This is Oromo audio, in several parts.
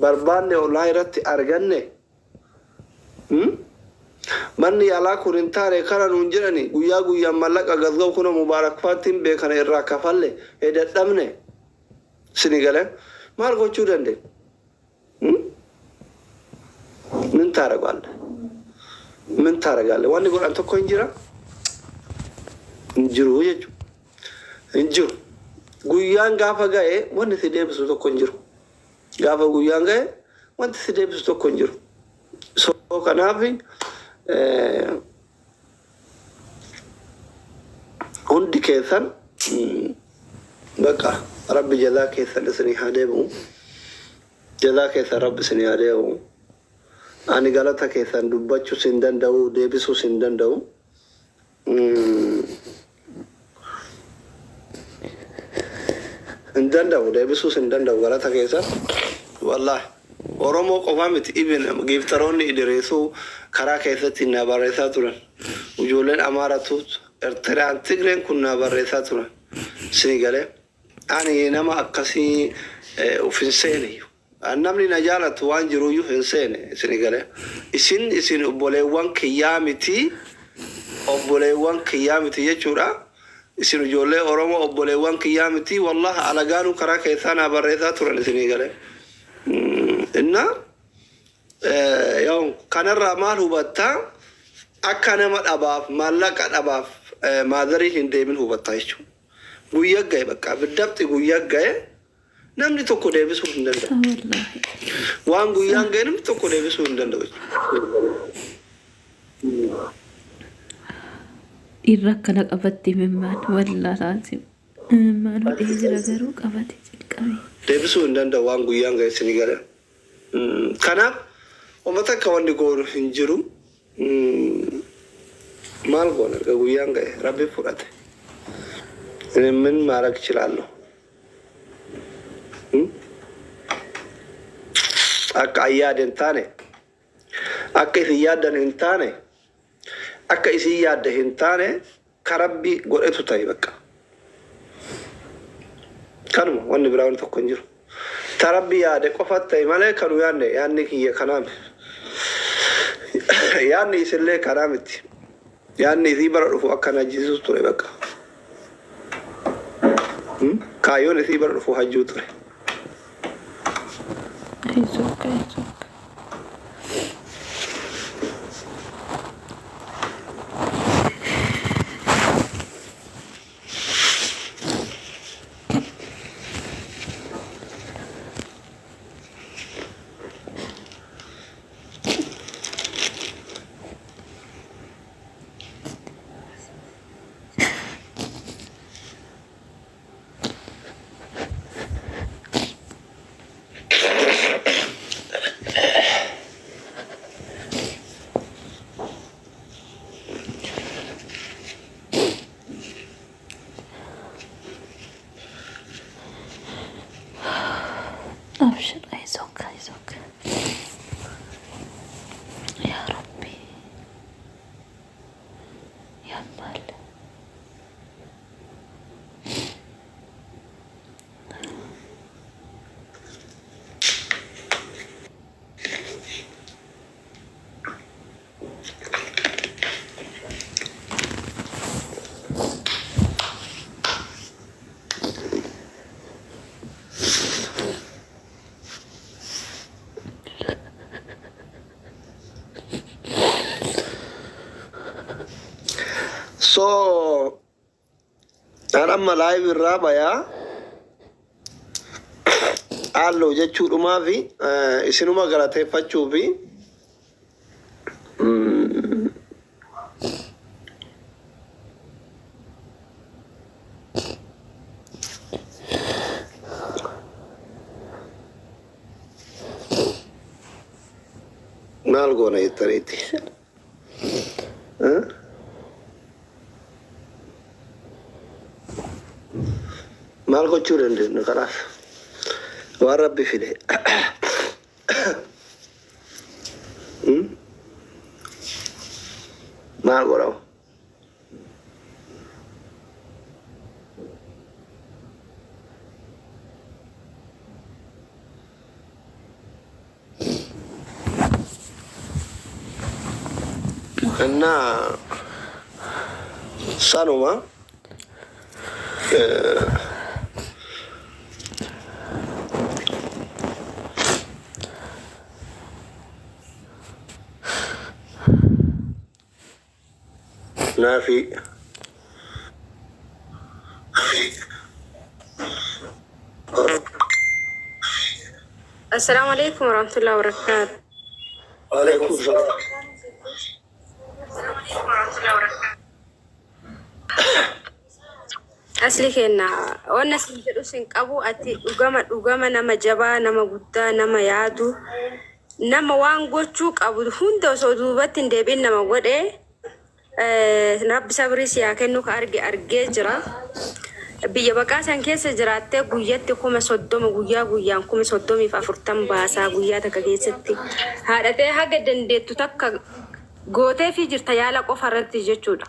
barbaanne ollaa irratti arganne manni yaalaa kun hin taane kana nuun jedhani guyyaa guyyaan mallaqa gazga'u kuna mubaarakfaattiin beekana irraa kafalle dadhabne sini galee maal gochuu dandeenya? Min taaragalle wanni godhan tokko hin jira hin jiru jechuudha. Hin jiru guyyaan gaafa ga'e wanni si deebisu tokko hin jiru. Gaafa guyyaan ga'e wanti si deebisu tokko hin jiru. So kanaaf hundi keessan bakka rabbi jazaa keessan isinii haa deebi'u. Jazaa keessan rabbi isinii haa deebi'u. Ani galata keessan dubbachuu sin danda'u deebisuu sin danda'u. Hin danda'u deebisuu sin danda'u galata keessan. Wallahi Oromoo qofaa miti ibin giftaroonni idireessuu karaa keessatti na barreessaa turan. Ijoolleen Amaaratu Eertiraan Tigreen kun na barreessaa turan. Sini galee ani nama akkasii uf hin seene. Namni na jaalatu waan jiruyyuu hin seene sini galee. Isin obboleewwan kiyyaa miti jechuudha. Isin ijoollee Oromoo obboleewwan kiyyaa miti wallahi alagaanu karaa keessaa na barreessaa turan sini galee. Inna yoo kanarraa maal hubattaa akka nama dhabaaf maallaqa dhabaaf maadarii hin deemin hubattaa jechuudha. Guyyaa ga'e bakka biddabti guyyaa ga'e namni tokko deebisuu hin danda'u. Waan guyyaan ga'e namni tokko deebisuu hin danda'u. Dhiirri akkana qabatti mimmaan wallaalaan maaloo jira garuu qabate cidqabe. Deebisuu hin danda'u waan guyyaan ga'e isinii galee. Kanaaf uummata akka wanni goonu hin jiru. Maal goona erga guyyaan ga'e rabbi fudhate. Min maarak ichilaallu. Akka ayyaada hin taane akka isin yaaddan hin taane akka isin yaadda hin taane karabbi godhetu ta'e bakka. Kanuma wanni biraa wanni tokko hin jiru. Tarabbi yaade qofat ta'e malee kanu yaanni kiyya kanaa yaanni isillee kanaa miti. Yaanni isii bara dhufu akka najjisiisu ture bakka. Kaayyoon isii bara dhufu hajjuu ture. أبشر عايزك يا ربي يا مال So amma live irraa bayaa halloo jechuudhumaa fi isinuma galateeffachuu fi maal goona jettaniiti. Maal gochuu dandeenya kanaaf waan rabbi fide maal godhamu እና ሳኖማ نافي السلام عليكم ورحمة الله وبركاته. وعليكم السلام. أصلي كنا وانا سنجدو سنقبو أتي أقام نما جبا نما قدا نما يادو نما وانغوچو قبو هندو صدوبات ديبين نما قد رب صبري سياكنو كأرجي جرا biyya baqaasan keessa jiraattee guyyaatti kuma 30 guyyaa kuma 30 fi 40 baasaa guyyaa takka keessatti haadhatee haga dandeettu takka gootee fi jirta yaala qofa irratti jechuudha.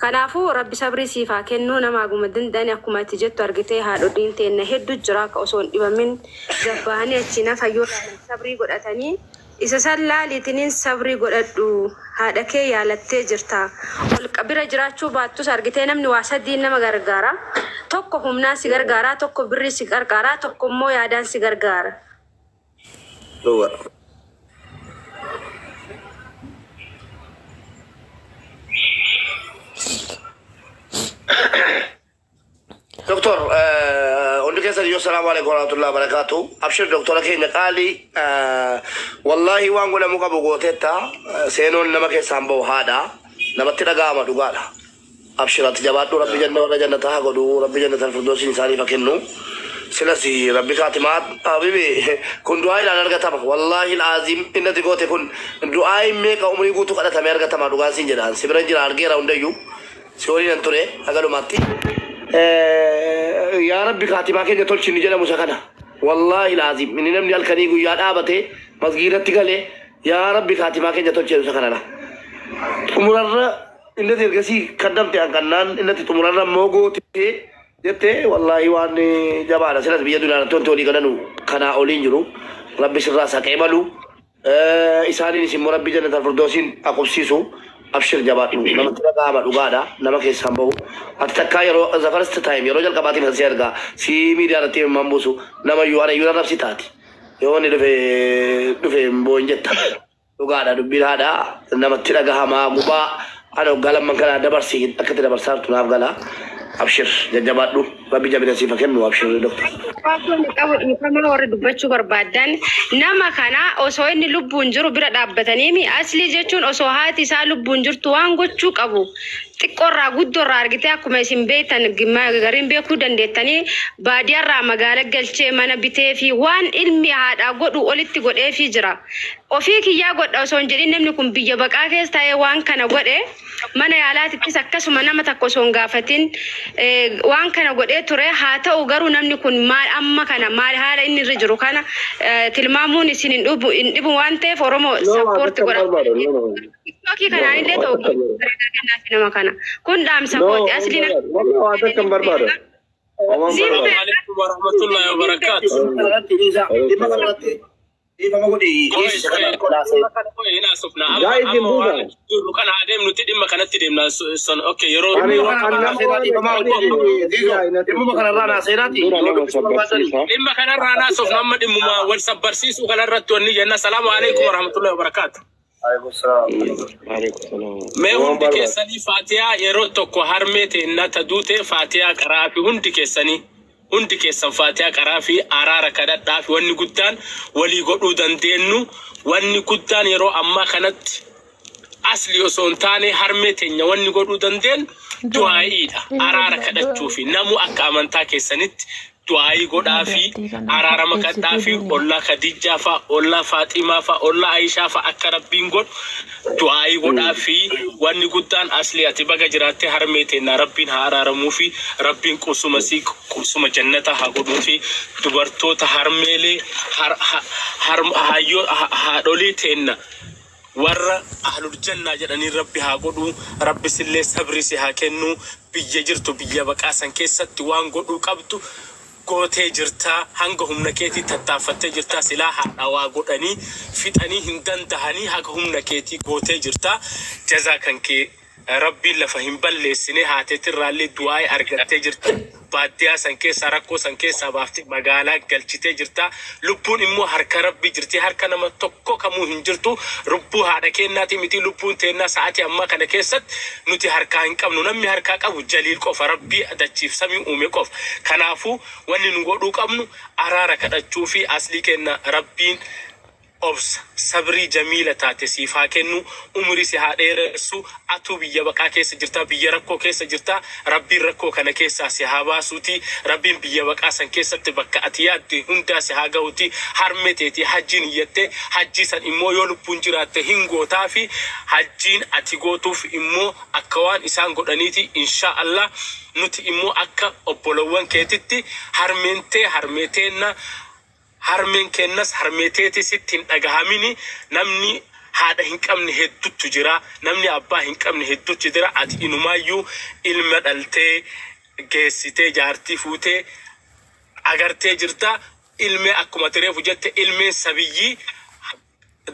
Kanaafuu rabbi sabrii siifaa kennuu nama aguma danda'anii akkuma itti jettu argitee haadholiin teenya hedduu jira akka osoo hin dhibamin gabbahanii achi nafa yoo sabrii godhatanii isa sallaaliitiniin sabrii godhadhu haadha kee yaalattee jirta. Ol qabira jiraachuu baattus argitee namni waa sadii nama gargaara. Tokko humnaa si gargaara, tokko birrii si gargaara, tokko immoo yaadaan si gargaara. دكتور عندك السلام عليكم ورحمة الله وبركاته. أبشر دكتور كي نقالي والله وانقول مكا بقوتتا سينون نمك سامبو هذا نمت رقامة دوغالا. أبشر أتجابات ربي جنة ولا جنة تهاقدو ربي جنة الفردوس إنساني فكنو سلسي ربي خاتمات حبيبي كن دعاي لا نرغتما والله العظيم إن تقوتي كن دعاي ميكا عمري قوتو قد تمي أرغتما دوغان سنجدان سبرن جرى أرغي راونديو سوري ننتوري أغلو ماتي يا ربي خاتمة كي نتول شنو جل مسكنا والله العظيم من نمني الكنيجو يا أبته مسجيرة تقاله يا ربي خاتمة كي نتول شنو مسكنا تمرر إن تركسي خدم تأكلنا إن تمرر موجود جته والله واني جبارة سلسة بيجدنا تونتولي كنانو كنا أولين جرو ربي سراسا كيمالو إساني نسيم ربي جنة الفردوسين أقصيسو أبشر جباتو نما تلقى عمل وقادا نما كيس سامبو أتذكر يرو the first time يرو جل كباتي مسيرجا سيمي دارتي مامبوسو نما يوارا نفسي تاتي يوني دفع بونجتا وقادا دبير هذا نما تلقى هما مبا أنا قال من كان دبر سيد أكتر دبر صار تناف قالا أبشر جباتو ربي جاب نسيفه كم أبشر دكتور. Kama warri dubbachuu barbaadan nama kana osoo inni lubbuun jiru bira dhaabbatanii asli jechuun osoo haati isaa lubbuun jirtu waan gochuu qabu xiqqoorraa guddoorraa argitee akkuma isin beektan gariin beekuu dandeettanii baadiyyaarraa magaala galchee mana bitee fi waan ilmi haadhaa godhu olitti godhee fi jira. Ofii kiyyaa godha osoo hin jedhin namni kun biyya baqaa keessa taa'ee waan kana godhe mana yaalaatittis akkasuma nama takka osoo hin gaafatin waan kana godhee ture haa ta'u garuu namni kun maal amma kana maal haala inni irra jiru kana tilmaamuun isin hin dhibu waan ta'eef Oromoo sappoorti godha. Tokki kanaan illee ta'u gargaarnaaf nama kana kun dhaamsa kooti asli nama. Assalamu alaikum warahmatullahi wabarakatuh. إذا ما قولي إيش هنا سفنا أما كان هادم نتدي ما كانت تدي من سن أوكي يرو إما كان رانا سفنا ما دي مما والسبرسيس وكان رتوني جنا السلام عليكم ورحمة الله وبركاته. عليكم السلام. ما هون دكتور فاتيا يرو تكو هرمته إن تدوته فاتيا كرافي هون دكتور hundi keessan faatiyaa qaraa fi araara kadhadhaa fi wanni guddaan walii godhuu dandeenyu wanni guddaan yeroo ammaa kanatti asli osoo hin taane harmee teenya wanni godhuu dandeenyu du'aa'iidha. Araara kadhachuu fi namu akka amantaa keessanitti du'aa'ii godhaa fi araarama kadhaa fi ollaa Khadijaa fa'a, ollaa Faaximaa fa'a, ollaa Aishaa fa'a akka rabbiin godhu du'aa'ii godhaa fi wanni guddaan asli ati baga jiraattee harmee teenya rabbiin haa araaramuu fi rabbiin qubsuma jannata haa godhuu fi dubartoota harmeelee haadholii teenya warra ahlul jannaa jedhanii rabbi haa godhu rabbi sillee sabri si haa kennu biyya jirtu biyya baqaasan keessatti waan godhuu qabdu gootee jirtaa hanga humna keetii tattaafattee jirtaa silaa haadhawaa godhanii fixanii hin dandahanii hanga humna keetii gootee jirtaa jazaa kan kee rabbiin lafa hin balleessine haateetirraallee du'aa argattee jirta baadiyyaa san keessa rakkoo san keessa baaftee magaalaa galchitee jirta lubbuun immoo harka rabbii jirti harka nama tokko kamuu hin jirtu lubbuu haadha keennaati miti lubbuun teennaa sa'aatii ammaa kana keessatti nuti harkaa hin qabnu namni harkaa qabu jaliil qofa rabbii dachiif samii uume qofa kanaafuu wanni nu godhuu qabnu araara kadhachuu fi aslii kenna rabbiin obsa sabrii jamiila taate siifaa kennu umrii si haa dheeressu atuu biyya baqaa keessa jirta biyya rakkoo keessa jirta rabbiin rakkoo kana keessaa si haa baasuuti rabbiin biyya baqaa san keessatti bakka ati yaadde hundaa si haa ga'uuti harmeteeti hajjiin iyyatte hajjii san immoo yoo lubbuun jiraatte hin gootaa fi hajjiin ati gootuuf immoo akka waan isaan godhaniiti insha Allah nuti immoo akka obbolowwan keetitti harmeeteenna harmeen kennas harmeeteeti sittiin dhagahamini namni haadha hin qabne hedduutu jira namni abbaa hin qabne hedduutu jira ati inumaayyuu ilma dhaltee geessitee jaartii fuutee agartee jirta ilmee akkuma tireefu jette ilmeen sabiyyii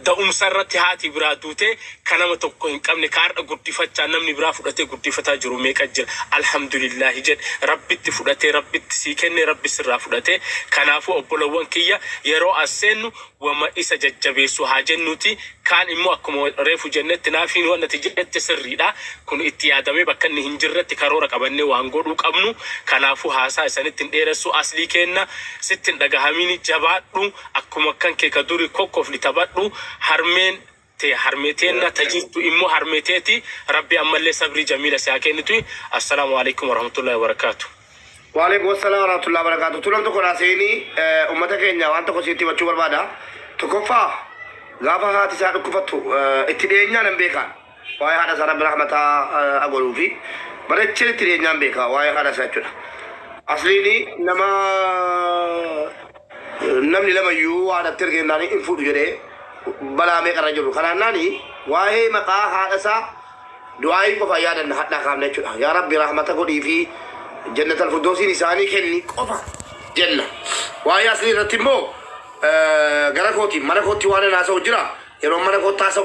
da'umsa irratti haati biraa duute kanama tokko hin qabne kaardha guddifachaa namni biraa fudhatee guddifataa jiru meeqa jira alhamdulillah jedhe rabbitti fudhatee rabbitti sii kenne rabbi sirraa fudhatee kanaafuu obbolowwan kiyya yeroo aseennu wama isa jajjabeessu haa jennuti kaan immoo akkuma reefu jennetti naafiin wannati jette sirriidha kun itti yaadamee bakka inni hin jirretti karoora qabannee waan godhuu qabnu kanaafuu haasaa isanitti hin dheeressu aslii kenna sittin dhagahamini jabaadhu akkuma kan kee ka duri kokkofli taphadhu harmeen te harmeeteenna tajirtu immoo harmeeteeti rabbi ammallee sabrii jamiila siyaa kennitu assalaamu alaikum warahmatullahi wabarakatuh وعليكم السلام ورحمة الله وبركاته. تلون تكون عسيني أمتك إنجا وأنت كسيتي بتشوف بربادا تكفى غافا هاتي سعد كفتو اتدينيا نبيكا واي هذا سرب رحمة أقولوا في بريتشل اتدينيا نبيكا واي هذا سعد أصليني نمني لما يو هذا تركي ناني إنفود جري بلا ميك رجلو خلا ناني واي مقا هذا سا دعائي كفا يادا نحطنا خامنة يا ربي رحمتك ودي في جنة الفردوس نساني كني كفا جنة واي أصلي رتمو غراكوتي مانكوتي وانا ناسو جرا يرو مانكوتا سو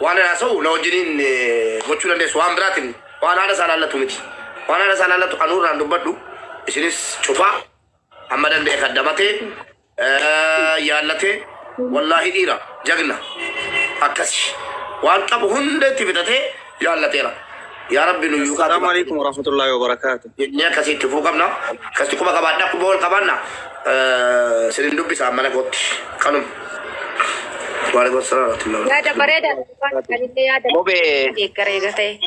وانا ناسو لو جنين غوچولا دي سوام براتين وانا هذا سالالة تومتي وانا هذا سالالة أنور راندو بدو إسنيس شوفا أمدن دي خدماتي يالتي والله ديرا جغنا أكسي وانتا بهند تفتتي يالتي يا رب نيوكا السلام عليكم ورحمة الله وبركاته. يا كسي تفوقنا كسي كوبا كبارنا كوبا كبارنا سرندو بيسا مانا كوت كانم وعليكم السلام ورحمة الله. يا ده بريدة يا ده موبي كريجة تي